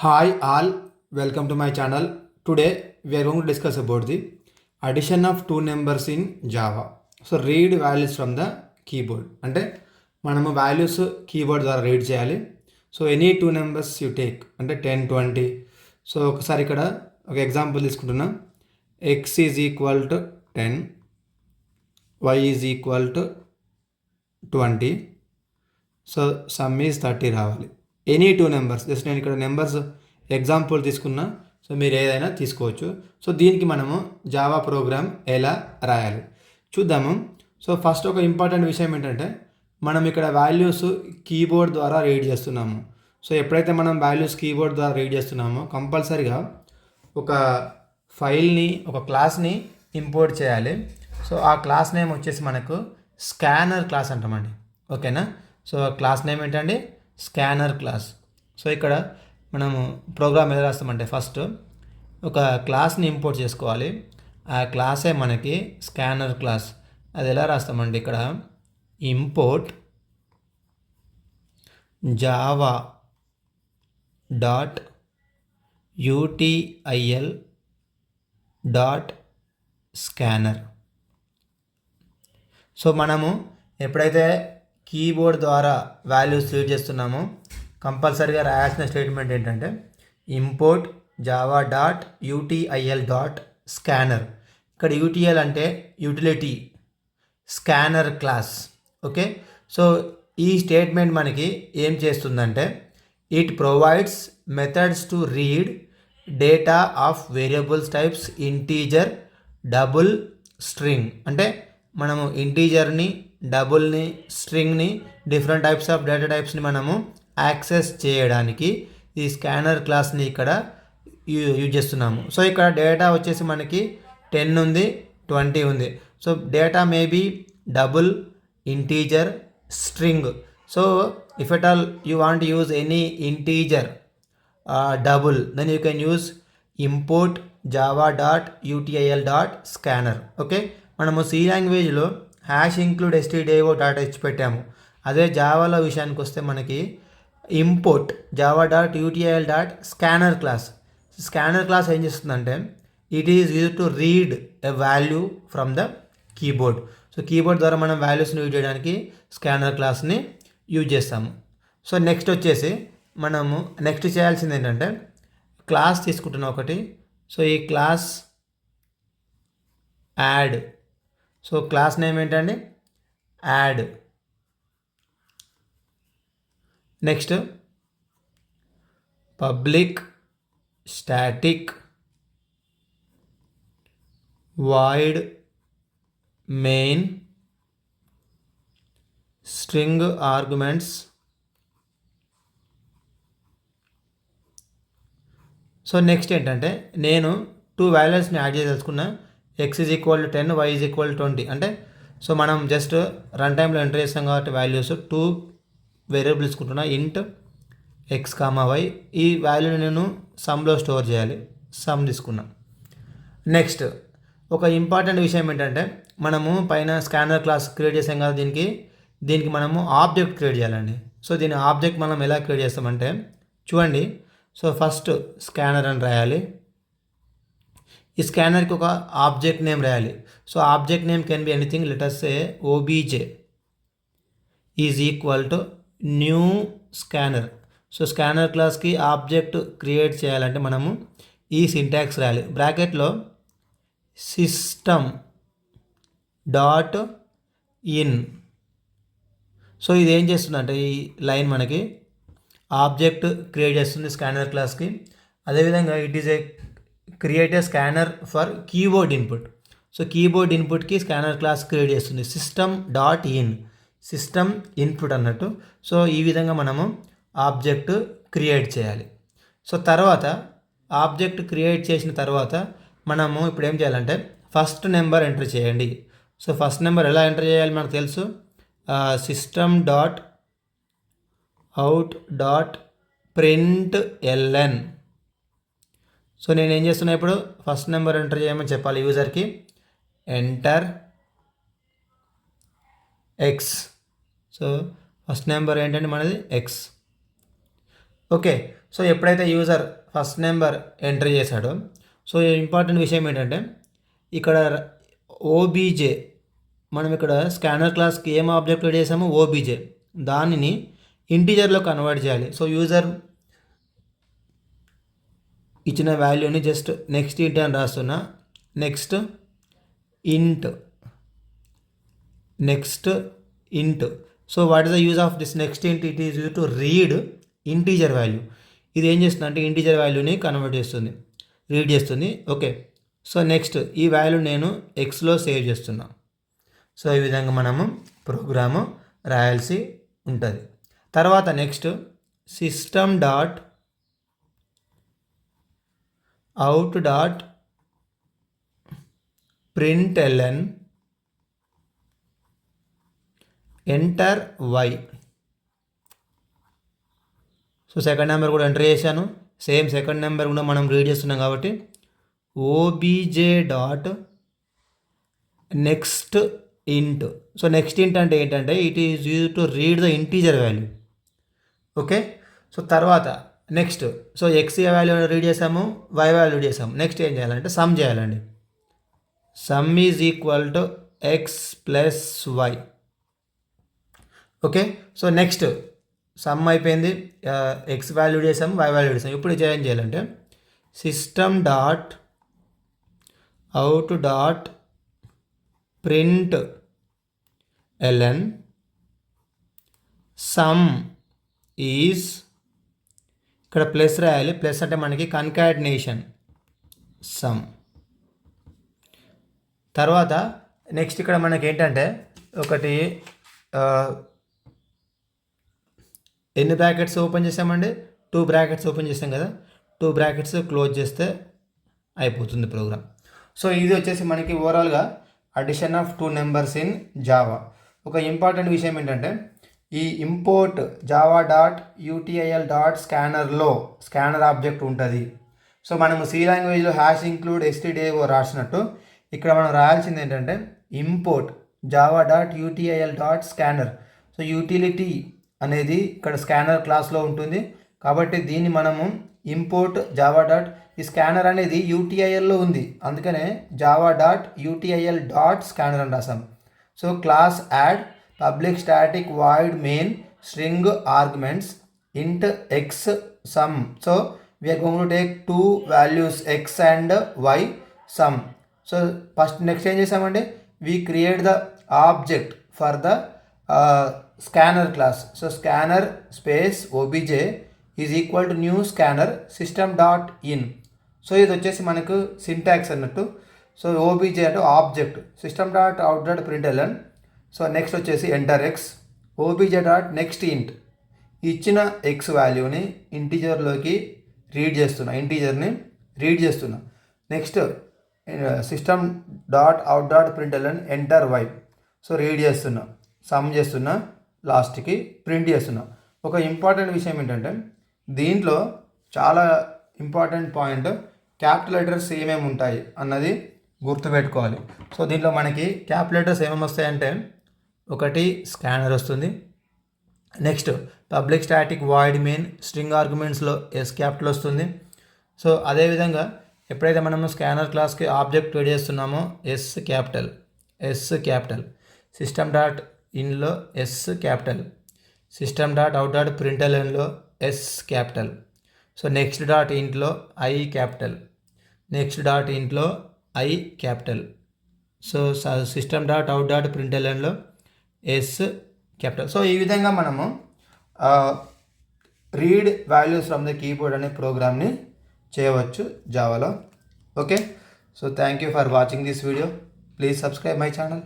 Hi all, welcome to my channel. Today we are going to discuss about the addition of two numbers in Java. So read values from the keyboard. అంటే మనము values keyboard ద్వారా read చేయాలి. So any two numbers you take అంటే 10, 20. So ఒకసారి ఇక్కడ ఒక example తీసుకుంటున్నా. x is equal to 10, y is equal to 20. So some is 30 రావాలి. ఎనీ టూ నెంబర్స్, జస్ట్ నేను ఇక్కడ నెంబర్స్ ఎగ్జాంపుల్ తీసుకున్నా. సో మీరు ఏదైనా తీసుకోవచ్చు. సో దీనికి మనము జావా ప్రోగ్రామ్ ఎలా రాయాలి చూద్దాము. సో ఫస్ట్ ఒక ఇంపార్టెంట్ విషయం ఏంటంటే మనం ఇక్కడ వాల్యూస్ కీబోర్డ్ ద్వారా రీడ్ చేస్తున్నాము. సో ఎప్పుడైతే మనం వాల్యూస్ కీబోర్డ్ ద్వారా రీడ్ చేస్తున్నామో కంపల్సరీగా ఒక ఫైల్ని, ఒక క్లాస్ని ఇంపోర్ట్ చేయాలి. సో ఆ క్లాస్ నేమ్ వచ్చేసి మనకు స్కానర్ క్లాస్ అంటామండి. ఓకేనా? సో క్లాస్ నేమ్ ఏంటండి? Scanner class. సో ఇక్కడ మనము ప్రోగ్రామ్ ఎలా రాస్తామంటే ఫస్ట్ ఒక క్లాస్ని ఇంపోర్ట్ చేసుకోవాలి. ఆ క్లాసే మనకి స్కానర్ క్లాస్. అది ఎలా రాస్తామంటే ఇక్కడ import Java dot U T I L dot scanner. So మనము ఎప్పుడైతే కీబోర్డ్ ద్వారా వాల్యూస్ రీడ్ చేస్తున్నామో కంపల్సరీగా రాయాల్సిన స్టేట్మెంట్ ఏంటంటే import Java dot U T I L dot scanner. ఇక్కడ యూటీఎల్ అంటే utility, scanner class. Okay, so ఈ స్టేట్మెంట్ మనకి ఏం చేస్తుందంటే it provides methods to read data of variables types integer, double, string. అంటే మనము ఇంటీజర్ని, డబుల్ని, స్ట్రింగ్ని, డిఫరెంట్ టైప్స్ ఆఫ్ డేటా టైప్స్ని మనము యాక్సెస్ చేయడానికి ఈ స్కానర్ క్లాస్ని ఇక్కడ యూజ్ చేస్తున్నాము. సో ఇక్కడ డేటా వచ్చేసి మనకి 10 ఉంది, 20 ఉంది. So data maybe double, integer, string. So if at all you want use any integer, double, then you can use import Java dot U T I L dot scanner. Okay, మనము C లాంగ్వేజ్లో hash include stdio dot H పెట్టాము. అదే జావాలో విషయానికి వస్తే మనకి import Java dot U T I L dot scanner class. Scanner class ఏం చేస్తుందంటే it is use to read a value from the keyboard. So keyboard ద్వారా మనం వాల్యూస్ని యూజ్ చేయడానికి స్కానర్ క్లాస్ని యూజ్ చేస్తాము. సో నెక్స్ట్ వచ్చేసి మనము నెక్స్ట్ చేయాల్సింది ఏంటంటే క్లాస్ తీసుకుంటున్నాం ఒకటి. సో ఈ class add. So class name ఏంటండి? Add. Next public static void main string arguments. So next ఏంటంటే నేను 2 వాల్యూస్ని యాడ్ చేయదలుచుకున్నా. x is equal to 10, y is equal to 20. అంటే సో మనం జస్ట్ రన్ టైంలో ఎంటర్ చేస్తాం కాబట్టి వాల్యూస్ 2 వేరియబుల్స్ తీసుకుంటున్నా. ఇంట్ x, y. ఈ వాల్యూని నేను సమ్లో స్టోర్ చేయాలి. సమ్ తీసుకున్నా. నెక్స్ట్ ఒక ఇంపార్టెంట్ విషయం ఏంటంటే మనము పైన స్కానర్ క్లాస్ క్రియేట్ చేసాం కదా, దీనికి మనము ఆబ్జెక్ట్ క్రియేట్ చేయాలండి. సో దీని ఆబ్జెక్ట్ మనం ఎలా క్రియేట్ చేస్తామంటే చూడండి. సో ఫస్ట్ స్కానర్ అని రాయాలి. ఈ స్కానర్కి ఒక ఆబ్జెక్ట్ నేమ్ రాయాలి. So object name can be anything. Let us say obj is equal to new scanner. So scanner క్లాస్కి ఆబ్జెక్ట్ క్రియేట్ చేయాలంటే మనము ఈ సింటాక్స్ రాయాలి. బ్రాకెట్లో సిస్టమ్ డాట్ ఇన్. సో ఇది ఏం చేస్తుందంటే ఈ లైన్ మనకి ఆబ్జెక్ట్ క్రియేట్ చేస్తుంది స్కానర్ క్లాస్కి. అదేవిధంగా it is a create a scanner for keyboard input. So keyboard ఇన్పుట్కి స్కానర్ క్లాస్ క్రియేట్ చేస్తుంది. System dot in, system input అన్నట్టు. సో ఈ విధంగా మనము ఆబ్జెక్ట్ క్రియేట్ చేయాలి. సో తర్వాత ఆబ్జెక్ట్ క్రియేట్ చేసిన తర్వాత మనము ఇప్పుడు ఏం చేయాలంటే ఫస్ట్ నెంబర్ ఎంటర్ చేయండి. సో ఫస్ట్ నెంబర్ ఎలా ఎంటర్ చేయాలి మనకు తెలుసు. System dot out dot print LN. So నేను ఏం చేస్తున్నా ఇప్పుడు ఫస్ట్ నెంబర్ ఎంటర్ చేయమని చెప్పాలి యూజర్కి. Enter X. So first number ఏంటంటే మనది ఎక్స్. ఓకే. సో ఎప్పుడైతే యూజర్ ఫస్ట్ నెంబర్ ఎంటర్ చేశాడో, సో ఇంపార్టెంట్ విషయం ఏంటంటే ఇక్కడ ఓబీజే మనం ఇక్కడ స్కానర్ క్లాస్కి ఏం ఆబ్జెక్ట్ చేసామో ఓబీజే దానిని ఇంటీజర్లో కన్వర్ట్ చేయాలి. సో యూజర్ ఇచ్చిన వాల్యూని జస్ట్ నెక్స్ట్ ఇంట్ అని రాస్తున్నా. Next int. So what is the use of this next ఇంట్? It is use to read integer value. ఇది ఏం చేస్తుంది అంటే ఇంటీజర్ వాల్యూని కన్వర్ట్ చేస్తుంది, రీడ్ చేస్తుంది. ఓకే. సో నెక్స్ట్ ఈ వాల్యూ నేను ఎక్స్లో సేవ్ చేస్తున్నా. సో ఈ విధంగా మనము ప్రోగ్రాము రాయాల్సి ఉంటుంది. తర్వాత next system dot out dot println enter why. So second number కూడా ఎంటర్ చేశాను. సేమ్ సెకండ్ నెంబర్ కూడా మనం రీడ్ చేస్తున్నాం కాబట్టి O B J dot next int. So next int అంటే ఏంటంటే it is use to read the integer value. Okay. So తర్వాత next so X value read చేసాము, వై వాల్యూ రీడ్ చేసాము. నెక్స్ట్ ఏం చేయాలంటే సమ్ చేయాలండి. Sum is equal to X plus Y. Okay. So next sum అయిపోయింది, x value చేసాము, why value చేసాము. ఇప్పుడు ఏం చేయాలంటే system dot out dot print LN sum is, ఇక్కడ ప్లస్ రాయాలి. ప్లస్ అంటే మనకి కన్కాటినేషన్ సమ్. తర్వాత నెక్స్ట్ ఇక్కడ మనకి ఏంటంటే ఒకటి ఎన్ని బ్రాకెట్స్ ఓపెన్ చేసామండి? 2 బ్రాకెట్స్ ఓపెన్ చేసాం కదా, 2 బ్రాకెట్స్ క్లోజ్ చేస్తే అయిపోతుంది ప్రోగ్రామ్. సో ఇది వచ్చేసి మనకి ఓవరాల్గా addition of 2 numbers in Java. ఒక ఇంపార్టెంట్ విషయం ఏంటంటే ఈ import Java dot U T I L dot స్కానర్లో స్కానర్ ఆబ్జెక్ట్ ఉంటుంది. సో మనము సి లాంగ్వేజ్లో హ్యాష్ ఇంక్లూడ్ stdio రాసినట్టు ఇక్కడ మనం రాయాల్సింది ఏంటంటే import Java dot U T I L dot scanner. So utility అనేది ఇక్కడ స్కానర్ క్లాస్లో ఉంటుంది కాబట్టి దీన్ని మనము ఇంపోర్ట్ జావా డాట్, ఈ స్కానర్ అనేది యూటీఐఎల్లో ఉంది అందుకనే Java dot U T I L dot scanner అని రాసాం. So class add public static void main string arguments int x sum. So we're going to take 2 values x and y sum. So first next ఏం చేసామంటే we create the object for the scanner class. So scanner space OBJ is equal to new scanner system dot in. So ఇది వచ్చేసి మనకు syntax అన్నట్టు. So OBJ అంటే object, system dot out dot println. So next వచ్చేసి enter x, OBJ dot next ఇంట్. ఇచ్చిన x వాల్యూని ఇంటీజర్లోకి ఇంటీజర్ని రీడ్ చేస్తున్నా. Next system dot out dot println enter why. So read చేస్తున్నా, సమ్ చేస్తున్నా, లాస్ట్కి ప్రింట్ చేస్తున్నా. ఒక ఇంపార్టెంట్ విషయం ఏంటంటే దీంట్లో చాలా ఇంపార్టెంట్ పాయింట్ క్యాపిటల్ లెటర్స్ ఏమేమి ఉంటాయి అన్నది గుర్తుపెట్టుకోవాలి. సో దీంట్లో మనకి క్యాపిటల్ లెటర్స్ ఏమేమి వస్తాయంటే ఒకటి స్కానర్ వస్తుంది, next public static void main string ఆర్గ్యుమెంట్స్లో ఎస్ క్యాపిటల్ వస్తుంది. సో అదేవిధంగా ఎప్పుడైతే మనము స్కానర్ క్లాస్కి ఆబ్జెక్ట్ రెడీ చేస్తున్నామో ఎస్ క్యాపిటల్, సిస్టమ్ డాట్ ఇన్లో S capital, system dot out dot ప్రింట్ఎల్ఎన్లో S capital. So next dot ఇంట్లో ఐ క్యాపిటల్, నెక్స్ట్ డాట్ ఇంట్లో I capital. So system dot out dot ప్రింట్ఎల్ఎన్లో ఎస్ క్యాపిటల్. సో ఈ విధంగా మనము read values from the keyboard అనే ప్రోగ్రామ్ని చేయవచ్చు జావాలో. Okay. So thank you for watching this video. Please subscribe my channel.